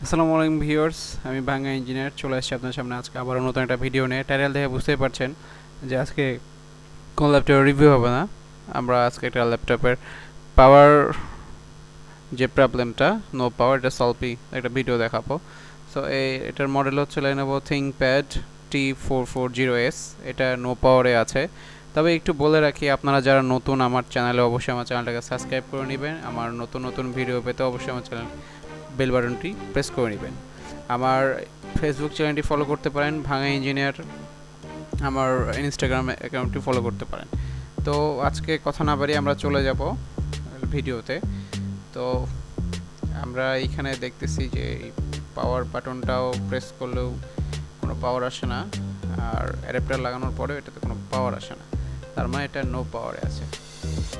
আসসালামু আলাইকুম ভিউয়ার্স, আমি ভাঙ্গা ইঞ্জিনিয়ার চলে আসছি আপনার সামনে আজকে আবারও নতুন একটা ভিডিও নিয়ে। টাইটেল দেখে বুঝতেই পারছেন যে আজকে কোন ল্যাপটপের রিভিউ হবে না। আমরা আজকে একটা ল্যাপটপের পাওয়ার যে প্রবলেমটা নো পাওয়ার এটা সলভই একটা ভিডিও দেখাবো। সো এটার মডেল হচ্ছে Lenovo Thinkpad T440S। এটা নো পাওয়ারে আছে। তবে একটু বলে রাখি, আপনারা যারা নতুন আমার চ্যানেলে অবশ্যই আমার চ্যানেলটাকে সাবস্ক্রাইব করে নেবেন। আমার নতুন নতুন ভিডিও পেতে অবশ্যই আমার চ্যানেল বেল বাটনটি প্রেস করে নেবেন। আমার ফেসবুক চ্যানেলটি ফলো করতে পারেন ভাঙা ইঞ্জিনিয়ার, আমার ইনস্টাগ্রাম অ্যাকাউন্টটি ফলো করতে পারেন। তো আজকে কথা না বাড়িয়ে আমরা চলে যাব ভিডিওতে। তো আমরা এইখানে দেখতেছি যে পাওয়ার বাটনটাও প্রেস করলেও কোনো পাওয়ার আসে না, আর অ্যাডাপ্টার লাগানোর পরেও এটাতে কোনো পাওয়ার আসে না, তার মানে এটা নো পাওয়ারে আছে।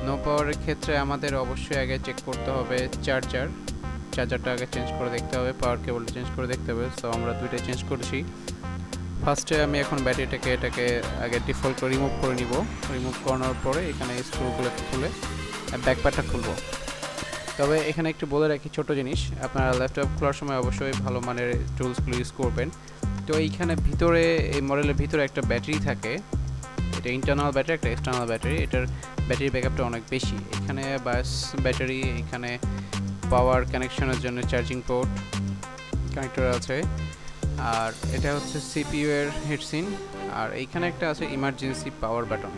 নো পাওয়ারের ক্ষেত্রে আমাদের অবশ্যই আগে চেক করতে হবে চার্জারটা আগে চেঞ্জ করে দেখতে হবে, পাওয়ার কেবলটা চেঞ্জ করে দেখতে হবে। সো আমরা দুইটাই চেঞ্জ করেছি। ফার্স্টে আমি এখন এটাকে আগে ডিফল্ট করে রিমুভ করে নিব। রিমুভ করানোর পরে এখানে স্ক্রুগুলো খুলে ব্যাকপ্যাডটা খুলবো। তবে এখানে একটু বলে রাখি ছোট জিনিস, আপনারা ল্যাপটপ খোলার সময় অবশ্যই ভালো মানের টুলসগুলো ইউজ করবেন। তো এইখানে ভিতরে এই মডেলের ভিতরে একটা ব্যাটারি থাকে, এটা ইন্টারনাল ব্যাটারি, একটা এক্সটার্নাল ব্যাটারি। এটার ব্যাটারি ব্যাকআপটা অনেক বেশি। এখানে বাস ব্যাটারি, এখানে পাওয়ার কানেকশনের জন্য চার্জিং পোর্ট কানেক্টর আছে, আর এটা হচ্ছে সিপিইউ এর হিটসিন, আর এইখানে একটা আছে ইমার্জেন্সি পাওয়ার বাটন।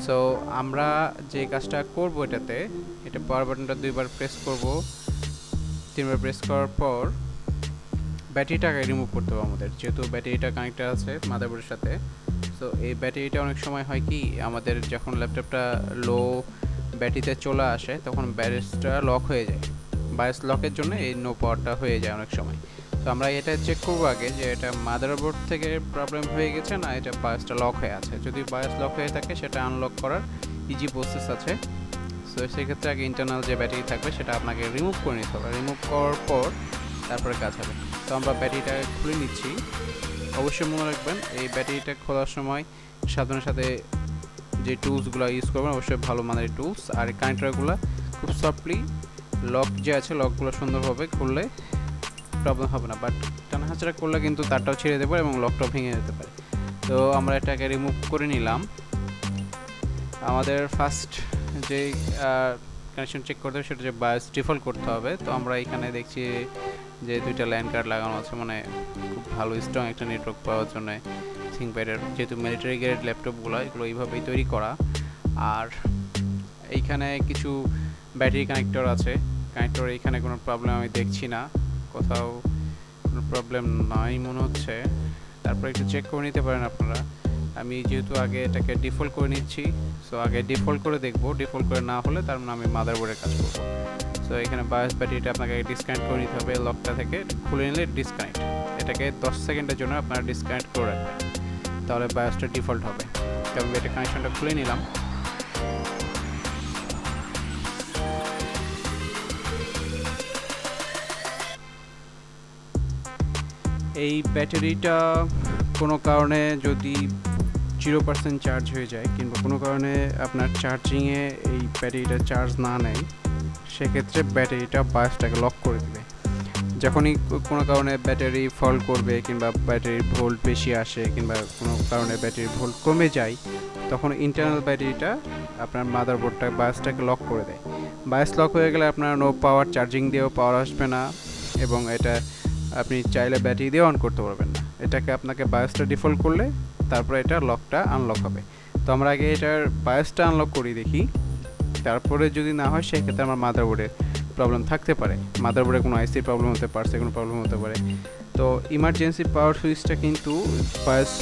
সো আমরা যে কাজটা করব এটাতে, এটা পাওয়ার বাটনটা দুইবার প্রেস করব, তিনবার প্রেস করার পর ব্যাটারিটাকে রিমুভ করতে হবে আমাদের, যেহেতু ব্যাটারিটা কানেক্টেড আছে মাদারবোর্ডের সাথে। সো এই ব্যাটারিটা অনেক সময় হয় কি, আমাদের যখন ল্যাপটপটা লো ব্যাটারিতে চলে আসে তখন ব্যাটারিটা লক হয়ে যায়। বায়াস লকের জন্য এই নো পাওয়ারটা হয়ে যায় অনেক সময়। তো আমরা এটা চেক করবো আগে যে এটা মাদারবোর্ড থেকে প্রবলেম হয়ে গেছে না এটা বায়াসটা লক হয়ে আছে। যদি বায়াস লক হয়ে থাকে সেটা আনলক করার ইজি প্রসেস আছে। সো সেক্ষেত্রে আগে ইন্টারনাল যে ব্যাটারি থাকবে সেটা আপনাকে রিমুভ করে নিতে হবে। রিমুভ করার পর তারপরে কাজ হবে। তো আমরা ব্যাটারিটা খুলে নিচ্ছি। অবশ্যই মনে রাখবেন এই ব্যাটারিটা খোলার সময় সাধারণের সাথে যে টুলসগুলো ইউজ করবেন অবশ্যই ভালো মানের টুলস, আর এই কানেক্টরগুলো খুব সফটলি লক যে আছে লকগুলো সুন্দরভাবে খুললে প্রবলেম হবে না, বাট টানা হাঁচড়া করলে কিন্তু তারটাও ছেড়ে যেতে পারে এবং লকটাও ভেঙে যেতে পারে। তো আমরা এটাকে রিমুভ করে নিলাম। আমাদের ফার্স্ট যে কানেকশন চেক করতে হবে সেটা যে বায়াস ডিফল্ট করতে হবে। তো আমরা এখানে দেখছি যে দুইটা ল্যান্ড কার্ড লাগানো আছে, মানে খুব ভালো স্ট্রং একটা নেটওয়ার্ক পাওয়ার জন্য থিঙ্কপ্যাডের, যেহেতু মিলিটারি গ্রেড ল্যাপটপগুলো এগুলো এইভাবেই তৈরি করা। আর এইখানে কিছু ব্যাটারি কানেক্টর আছে, কানেক্টর এইখানে কোনো প্রবলেম আমি দেখছি না, কোথাও কোনো প্রবলেম নাই মনে হচ্ছে। তারপর একটু চেক করে নিতে পারেন আপনারা। আমি যেহেতু আগে এটাকে ডিফল্ট করে নিচ্ছি, সো আগে ডিফল্ট করে দেখব, ডিফল্ট করে না হলে তার মানে আমি মাদারবোর্ডের কাজ করব। সো এখানে বায়াস ব্যাটারিটা আপনাকে ডিসকানেক্ট করে নিতে হবে লকটা থেকে, খুলে নিলে ডিসকানেক্ট, এটাকে 10 সেকেন্ডের জন্য আপনারা ডিসকানেক্ট করে রাখবেন, তাহলে বায়াসটা ডিফল্ট হবে। তো আমি এটা কানেকশনটা খুলে নিলাম। এই ব্যাটারিটা কোনো কারণে যদি 0% চার্জ হয়ে যায় কিংবা কোনো কারণে আপনার চার্জিংয়ে এই ব্যাটারিটা চার্জ না নেয়, সেক্ষেত্রে ব্যাটারিটা বায়াসটাকে লক করে দেবে। যখনই কোনো কারণে ব্যাটারি ফল করবে কিংবা ব্যাটারির ভোল্ট বেশি আসে কিংবা কোনো কারণে ব্যাটারির ভোল্ট কমে যায়, তখন ইন্টারনাল ব্যাটারিটা আপনার মাদারবোর্ডটা বায়াসটাকে লক করে দেয়। বায়াস লক হয়ে গেলে আপনার নো পাওয়ার, চার্জিং দিয়েও পাওয়ার আসবে না এবং এটা আপনি চাইলে ব্যাটারি দিয়ে অন করতে পারবেন না। এটাকে আপনাকে বায়াসটা ডিফল্ট করলে তারপরে এটা লকটা আনলক হবে। তো আমরা আগে এটার বায়াসটা আনলক করি দেখি, তারপরে যদি না হয় সেক্ষেত্রে আমার মাদারবোর্ডে প্রবলেম থাকতে পারে, মাদারবোর্ডে কোনো আইসি প্রবলেম হতে পারছে, কোনো প্রবলেম হতে পারে। তো ইমার্জেন্সি পাওয়ার সুইচটা কিন্তু বায়াস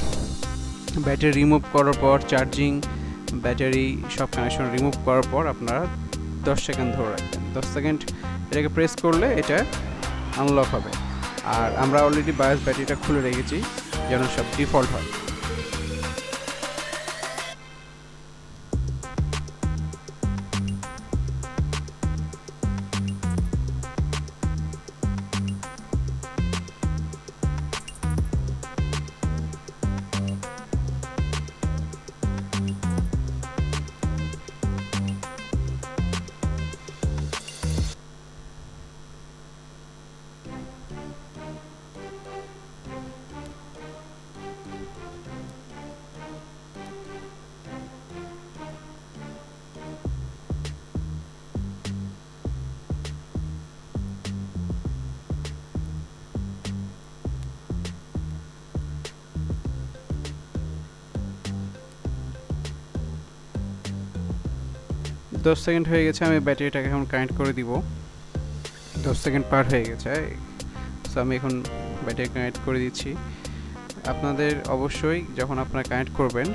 ব্যাটারি রিমুভ করার পর, চার্জিং ব্যাটারি সব কানেকশন রিমুভ করার পর আপনারা 10 সেকেন্ড ধরে রাখবেন। 10 সেকেন্ড এটাকে প্রেস করলে এটা আনলক হবে। আর আমরা অলরেডি বায়াস ব্যাটারিটা খুলে রেখেছি যেন সব ডিফল্ট হয়। 10 সেকেন্ড হয়ে গেছে, আমি ব্যাটারিটাকে এখন কানেক্ট করে দিব। 10 সেকেন্ড পার হয়ে গেছে, সো আমি এখন ব্যাটারি কানেক্ট করে দিচ্ছি। আপনাদের অবশ্যই যখন আপনারা কানেক্ট করবেন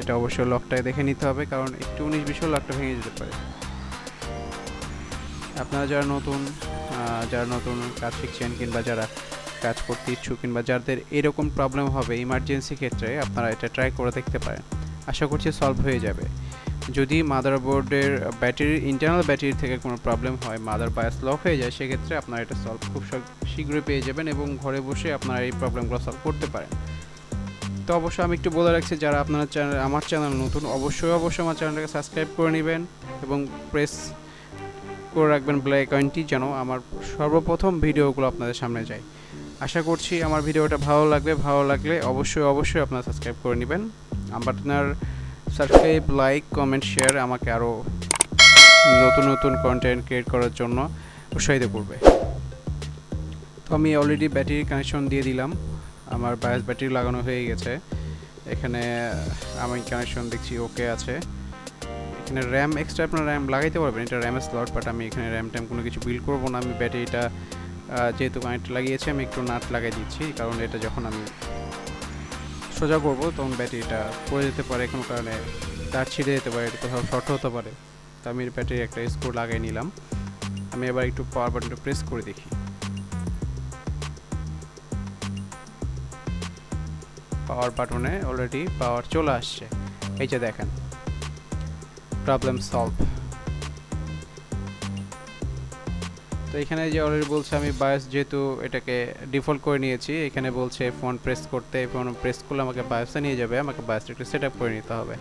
এটা অবশ্যই লকটা দেখে নিতে হবে, কারণ একটু 19-20 লকটা ভেঙে যেতে পারে। আপনারা যারা নতুন কাজ শিখছেন কিংবা যারা কাজ করতে ইচ্ছুক কিংবা যাদের এরকম প্রবলেম হবে ইমার্জেন্সি ক্ষেত্রে, আপনারা এটা ট্রাই করে দেখতে পারেন। আশা করছি সলভ হয়ে যাবে। যদি মাদারবোর্ডের ইন্টারনাল ব্যাটারি থেকে কোনো প্রবলেম হয়, মাদার বায়াস লক হয়ে যায়, সেক্ষেত্রে আপনারা এটা সলভ খুব শীঘ্রই পেয়ে যাবেন এবং ঘরে বসে আপনারা এই প্রবলেমগুলো সলভ করতে পারেন। তো অবশ্যই আমি একটু বলে রাখছি, যারা আপনারা আমার চ্যানেল নতুন অবশ্যই আমার চ্যানেলটাকে সাবস্ক্রাইব করে নেবেন এবং প্রেস করে রাখবেন বেল আইকনটি, যেন আমার সর্বপ্রথম ভিডিওগুলো আপনাদের সামনে যায়। আশা করছি আমার ভিডিওটা ভালো লাগলে অবশ্যই আপনারা সাবস্ক্রাইব করে নেবেন। আপনার সাবস্ক্রাইব, লাইক, কমেন্ট, শেয়ার আমাকে আরও নতুন কন্টেন্ট ক্রিয়েট করার জন্য উৎসাহিত করবে। তো আমি অলরেডি ব্যাটারি কানেকশন দিয়ে দিলাম, আমার বায়াস ব্যাটারি লাগানো হয়ে গেছে। এখানে আমি কানেকশন দেখছি ওকে আছে। এখানে র্যাম এক্সট্রা আপনারা র্যাম লাগাইতে পারবেন, এটা র্যামের স্লট, বাট আমি এখানে র্যাম কোনো কিছু বিল্ড করবো না। আমি ব্যাটারিটা যেহেতু কানেক্ট লাগিয়েছি, আমি একটু নাট লাগাই দিচ্ছি, কারণ এটা যখন আমি সোজা করবো তখন ব্যাটারিটা পড়ে যেতে পারে, কোনো কারণে তার ছিঁড়ে যেতে পারে, কোথাও শর্ট হতে পারে। তো আমি ব্যাটারি একটা স্ক্রু লাগিয়ে নিলাম। আমি এবার একটু পাওয়ার বাটনটা প্রেস করে দেখি। পাওয়ার বাটনে অলরেডি পাওয়ার চলে আসছে, এই যে দেখেন, প্রবলেম সলভ। তো এখানে যে অলরেডি বলছে আমি বায়াস যেহেতু এটাকে ডিফল্ট করে নিয়েছি, এখানে বলছে ফোন প্রেস করতে, ফোন প্রেস করলে আমাকে বায়াসে নিয়ে যাবে, আমাকে বায়াসটা একটু সেট আপ করে নিতে হবে।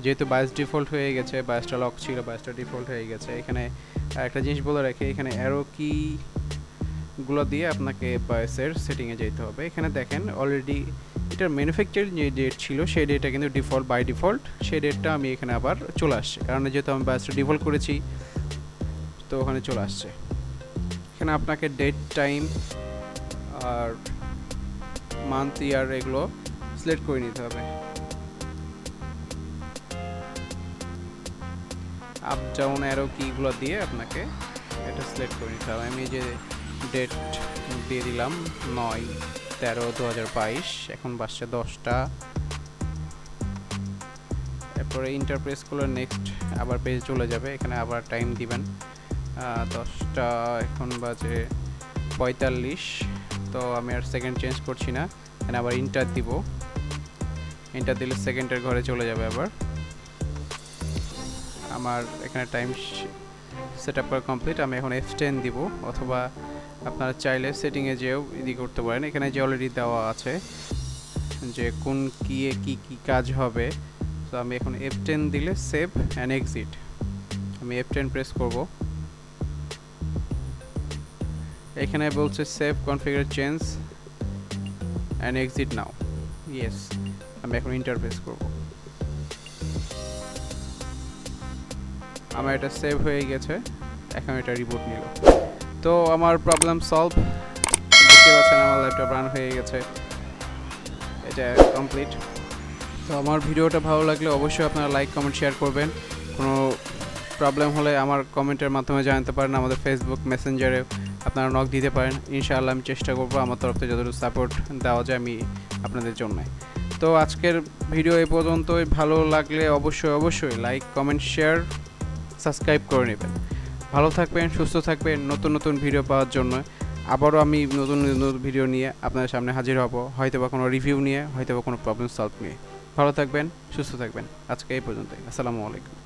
যেহেতু বায়াস ডিফল্ট হয়ে গেছে, বায়াসটা লক ছিল, বায়াসটা ডিফল্ট হয়ে গেছে। এখানে একটা জিনিস বলে রাখি, এখানে অ্যারো কিগুলো দিয়ে আপনাকে বায়াসের সেটিংয়ে যেতে হবে। এখানে দেখেন অলরেডি এটার ম্যানুফ্যাকচারিং যে ডেট ছিল সেই ডেটটা কিন্তু বাই ডিফল্ট সেই ডেটটা আমি এখানে আবার চলে আসছে, কারণ যেহেতু আমি বায়াসটা ডিফল্ট করেছি, তো ওখানে চলে আসছে। এখানে আপনাকে ডেট, টাইম আর মান্থ, ইয়ার এগুলো সিলেক্ট করে নিতে হবে। আপ ডাউন অ্যারো কিগুলো দিয়ে আপনাকে এটা সিলেক্ট করে নিতে হবে। আমি যে ডেট দিয়ে দিলাম 9/13/2022, এখন বাজছে 10টা। এরপরে ইন্টারপ্রেস করলে নেক্সট আবার পেজ চলে যাবে, এখানে আবার টাইম দিবেন 10টা, এখন বাজে 45। তো আমি আর সেকেন্ড চেঞ্জ করছি না, এখানে আবার ইন্টার দিব। ইন্টার দিলে সেকেন্ডের ঘরে চলে যাবে। আবার আমার এখানে টাইম সেট আপ করা কমপ্লিট। আমি এখন F10 দিব, অথবা আপনারা চাইলে সেটিংয়ে যেও ইদি করতে পারেন। এখানে যে অলরেডি দেওয়া আছে যে কোন কি কাজ হবে। তো আমি এখন F10 দিলে সেভ অ্যান্ড এক্সিট, আমি F10 প্রেস করব। এখানে বলছে save configure change and exit now, yes. আমি এখন ইন্টার প্রেস করব। আমার এটা সেভ হয়ে গেছে, এখন এটা রিবুট নিল। তো আমার প্রবলেম সলভ, দেখতে পাচ্ছেন আমার ল্যাপটপ রান হয়ে গেছে, এটা কমপ্লিট। তো আমার ভিডিওটা ভালো লাগলে অবশ্যই আপনারা লাইক, কমেন্ট, শেয়ার করবেন। কোনো প্রবলেম হলে আমার কমেন্টের মাধ্যমে জানাতে পারেন, আমাদের ফেসবুক মেসেঞ্জারে আপনারা নক দিতে পারেন। ইনশাআল্লাহ আমি চেষ্টা করব আমার তরফ থেকে যতটুকু সাপোর্ট দেওয়া যায় আমি আপনাদের জন্য। তো আজকের ভিডিও এই পর্যন্তই। ভালো লাগলে অবশ্যই লাইক, কমেন্ট, শেয়ার, সাবস্ক্রাইব করে নেবেন। ভালো থাকবেন, সুস্থ থাকবেন। নতুন ভিডিও পাওয়ার জন্য আবারও আমি নতুন ভিডিও নিয়ে আপনাদের সামনে হাজির হব, হয়তোবা কোনো রিভিউ নিয়ে, হয়তোবা কোনো প্রবলেম সলভ নিয়ে। ভালো থাকবেন, সুস্থ থাকবেন। আজকে এই পর্যন্তই। আসসালামু আলাইকুম।